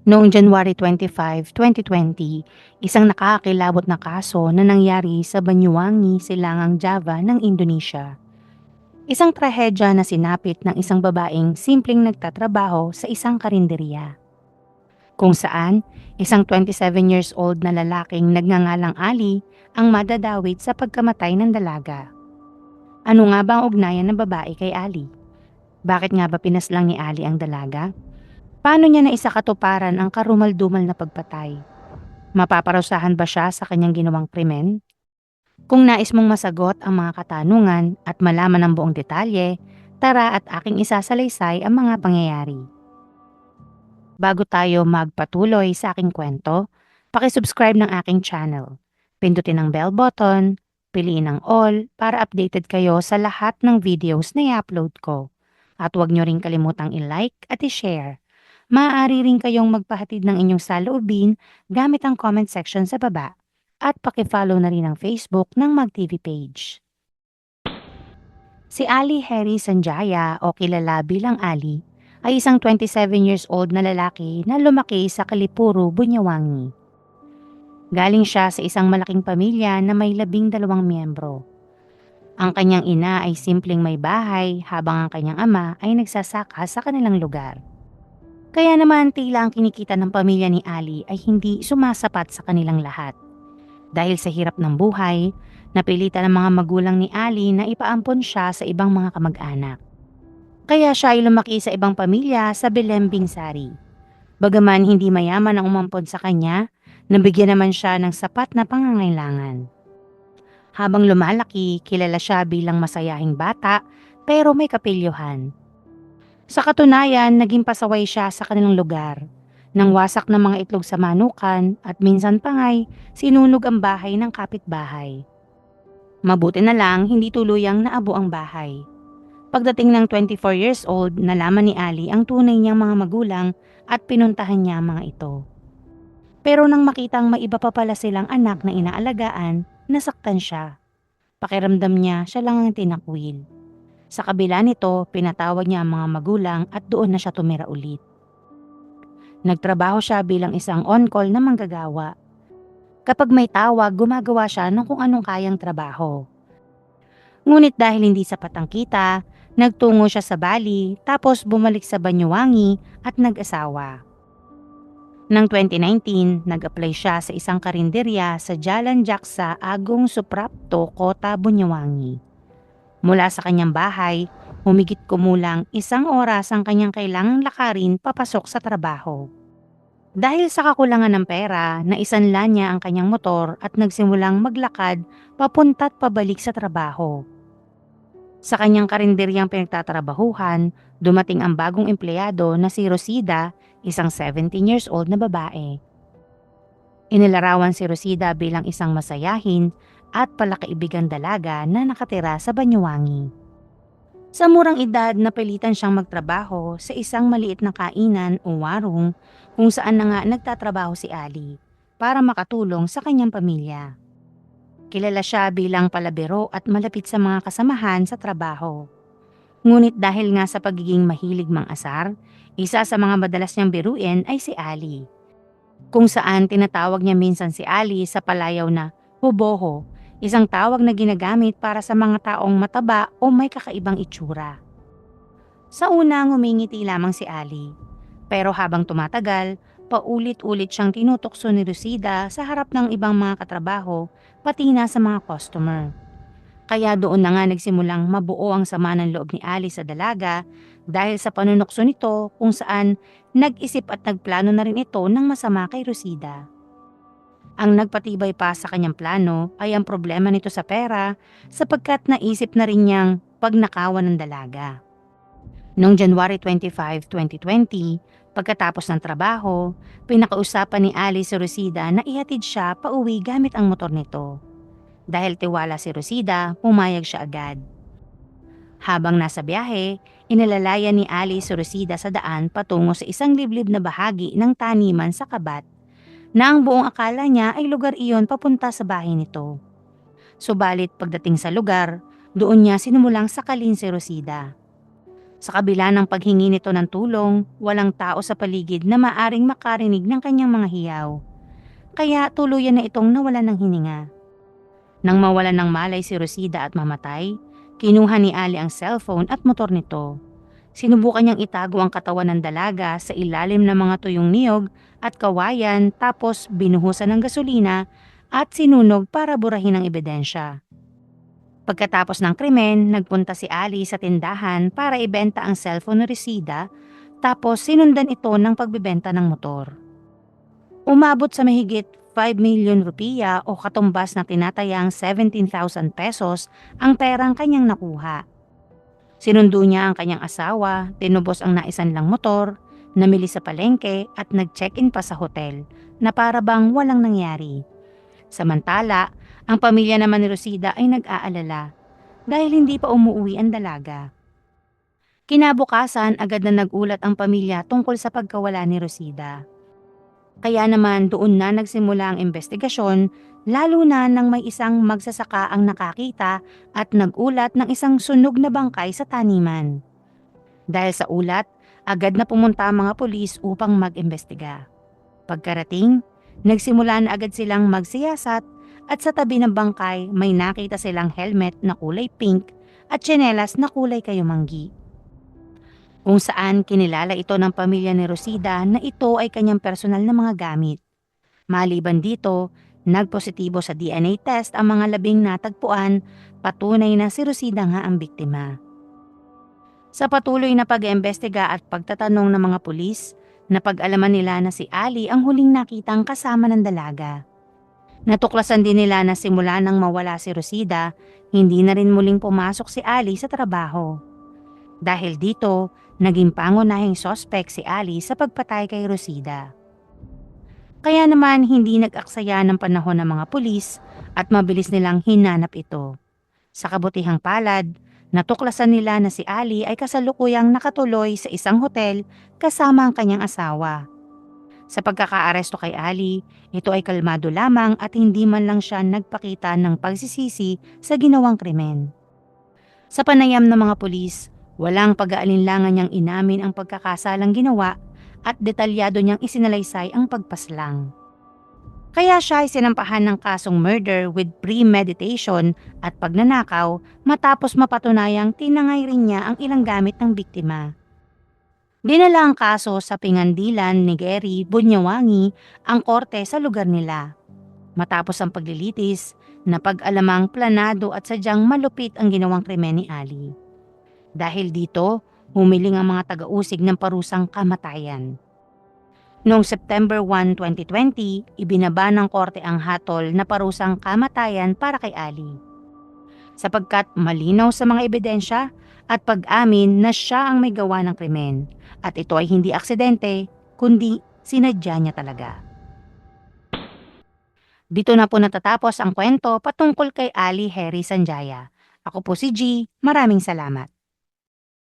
Noong January 25, 2020, isang nakakakilabot na kaso na nangyari sa Banyuwangi, Silangang Java ng Indonesia. Isang trahedya na sinapit ng isang babaeng simpleng nagtatrabaho sa isang karinderya. Kung saan, isang 27 years old na lalaking nagngangalang Ali ang madadawit sa pagkamatay ng dalaga. Ano nga ba ang ugnayan ng babae kay Ali? Bakit nga ba pinaslang ni Ali ang dalaga? Paano niya naisakatuparan ang karumal-dumal na pagpatay? Mapaparusahan ba siya sa kanyang ginawang krimen? Kung nais mong masagot ang mga katanungan at malaman ang buong detalye, tara at aking isasalaysay ang mga pangyayari. Bago tayo magpatuloy sa aking kwento, pakisubscribe ng aking channel. Pindutin ang bell button, piliin ang all para updated kayo sa lahat ng videos na i-upload ko. At huwag nyo rin kalimutang i-like at i-share. Maaari rin kayong magpahatid ng inyong saloobin gamit ang comment section sa baba. At pakifollow na rin ang Facebook ng MagTV page. Si Ali Heri Sanjaya o kilala bilang Ali ay isang 27 years old na lalaki na lumaki sa Kalipuro, Bunyawangi. Galing siya sa isang malaking pamilya na may 12 miyembro. Ang kanyang ina ay simpleng may bahay habang ang kanyang ama ay nagsasaka sa kanilang lugar. Kaya naman tila ang kinikita ng pamilya ni Ali ay hindi sumasapat sa kanilang lahat. Dahil sa hirap ng buhay, napilitan ng mga magulang ni Ali na ipaampon siya sa ibang mga kamag-anak. Kaya siya ay lumaki sa ibang pamilya sa Belembing Sari. Bagaman hindi mayaman ang umampon sa kanya, nabigyan naman siya ng sapat na pangangailangan. Habang lumalaki, kilala siya bilang masayahing bata pero may kapilyuhan. Sa katunayan, naging pasaway siya sa kanilang lugar. Nang wasak ng mga itlog sa manukan at minsan pa nga'y sinunog ang bahay ng kapitbahay. Mabuti na lang hindi tuluyang naabo ang bahay. Pagdating ng 24 years old, nalaman ni Ali ang tunay niyang mga magulang at pinuntahan niya ang mga ito. Pero nang makitang may iba pa pala silang anak na inaalagaan, nasaktan siya. Pakiramdam niya siya lang ang tinakwil. Sa kabila nito, pinatawag niya ang mga magulang at doon na siya tumira ulit. Nagtrabaho siya bilang isang on-call na manggagawa. Kapag may tawag, gumagawa siya ng kung anong kayang trabaho. Ngunit dahil hindi sapat ang kita, nagtungo siya sa Bali tapos bumalik sa Banyuwangi at nag-asawa. Noong 2019, nag-apply siya sa isang karinderya sa Jalan Jaksa, Agong Suprapto, Kota, Banyuwangi. Mula sa kanyang bahay, humigit kumulang 1 oras ang kanyang kailangang lakarin papasok sa trabaho. Dahil sa kakulangan ng pera, naisanla niya ang kanyang motor at nagsimulang maglakad papunta't pabalik sa trabaho. Sa kanyang karinderyang pinagtatrabahuhan, dumating ang bagong empleyado na si Rosida, isang 17 years old na babae. Inilarawan si Rosida bilang isang masayahin at palakaibigang dalaga na nakatira sa Banyuwangi. Sa murang edad, napilitan siyang magtrabaho sa isang maliit na kainan o warung kung saan na nga nagtatrabaho si Ali para makatulong sa kanyang pamilya. Kilala siya bilang palabiro at malapit sa mga kasamahan sa trabaho. Ngunit dahil nga sa pagiging mahilig mang-asar, isa sa mga madalas niyang biruin ay si Ali. Kung saan tinatawag niya minsan si Ali sa palayaw na huboho, isang tawag na ginagamit para sa mga taong mataba o may kakaibang itsura. Sa una, ngumingiti lamang si Ali. Pero habang tumatagal, paulit-ulit siyang tinutokso ni Lucida sa harap ng ibang mga katrabaho, pati na sa mga customer. Kaya doon na nga nagsimulang mabuo ang sama ng loob ni Ali sa dalaga dahil sa panunokso nito kung saan nag-isip at nagplano na rin ito ng masama kay Lucida. Ang nagpatibay pa sa kanyang plano ay ang problema nito sa pera sapagkat naisip na rin niyang pagnakawan ng dalaga. Noong January 25, 2020, pagkatapos ng trabaho, pinakausapan ni Ali si Rosida na ihatid siya pauwi gamit ang motor nito. Dahil tiwala si Rosida, pumayag siya agad. Habang nasa biyahe, inalalayan ni Ali si Rosida sa daan patungo sa isang liblib na bahagi ng taniman sa Kabat na ang buong akala niya ay lugar iyon papunta sa bahay nito. Subalit pagdating sa lugar, doon niya sinimulang sakalin si Rosida. Sa kabila ng paghingi nito ng tulong, walang tao sa paligid na maaring makarinig ng kanyang mga hiyaw. Kaya tuluyan na itong nawalan ng hininga. Nang mawalan ng malay si Rosida at mamatay, kinuha ni Ali ang cellphone at motor nito. Sinubukan niyang itago ang katawan ng dalaga sa ilalim ng mga tuyong niyog at kawayan, tapos binuhusan ng gasolina at sinunog para burahin ang ebidensya. Pagkatapos ng krimen, nagpunta si Ali sa tindahan para ibenta ang cellphone ni Resida, tapos sinundan ito ng pagbebenta ng motor. Umabot sa mahigit 5 milyon rupiya o katumbas na tinatayang 17,000 pesos ang perang kanyang nakuha. Sinundo niya ang kanyang asawa, tinubos ang naisanlang motor, namili sa palengke at nag-check-in pa sa hotel na para bang walang nangyari. Samantala, ang pamilya naman ni Rosida ay nag-aalala dahil hindi pa umuwi ang dalaga. Kinabukasan, agad na nagulat ang pamilya tungkol sa pagkawala ni Rosida. Kaya naman doon na nagsimula ang investigasyon, lalo na nang may isang magsasaka ang nakakita at nagulat ng isang sunog na bangkay sa taniman. Dahil sa ulat, agad na pumunta ang mga pulis upang mag-imbestiga. Pagkarating, nagsimula na agad silang magsiyasat at sa tabi ng bangkay may nakita silang helmet na kulay pink at tsinelas na kulay kayumanggi. Kung saan kinilala ito ng pamilya ni Rosida na ito ay kanyang personal na mga gamit. Maliban dito, nagpositibo sa DNA test ang mga labing natagpuan, patunay na si Rosida nga ang biktima. Sa patuloy na pag-iimbestiga at pagtatanong ng mga pulis, napag-alaman nila na si Ali ang huling nakitang kasama ng dalaga. Natuklasan din nila na simula nang mawala si Rosida, hindi na rin muling pumasok si Ali sa trabaho. Dahil dito, naging pangunahing sospek si Ali sa pagpatay kay Rosida. Kaya naman hindi nag-aksaya ng panahon ng mga pulis at mabilis nilang hinanap ito. Sa kabutihang palad, natuklasan nila na si Ali ay kasalukuyang nakatuloy sa isang hotel kasama ang kanyang asawa. Sa pagkakaaresto kay Ali, ito ay kalmado lamang at hindi man lang siya nagpakita ng pagsisisi sa ginawang krimen. Sa panayam ng mga pulis, walang pag-aalinlangan niyang inamin ang pagkakasalang ginawa at detalyado niyang isinalaysay ang pagpaslang. Kaya siya ay sinampahan ng kasong murder with premeditation at pagnanakaw matapos mapatunayang tinangay rin niya ang ilang gamit ng biktima. Dinala ang kaso sa Pingandilan ni Gary Bunyawangi ang korte sa lugar nila. Matapos ang paglilitis, napag-alamang planado at sadyang malupit ang ginawang krimen ni Ali. Dahil dito, humiling ang mga taga-usig ng parusang kamatayan. Noong September 1, 2020, ibinaba ng korte ang hatol na parusang kamatayan para kay Ali. Sapagkat malinaw sa mga ebidensya at pag-amin na siya ang may gawa ng krimen at ito ay hindi aksidente, kundi sinadya niya talaga. Dito na po natatapos ang kwento patungkol kay Ali Harry Sanjaya. Ako po si G. Maraming salamat.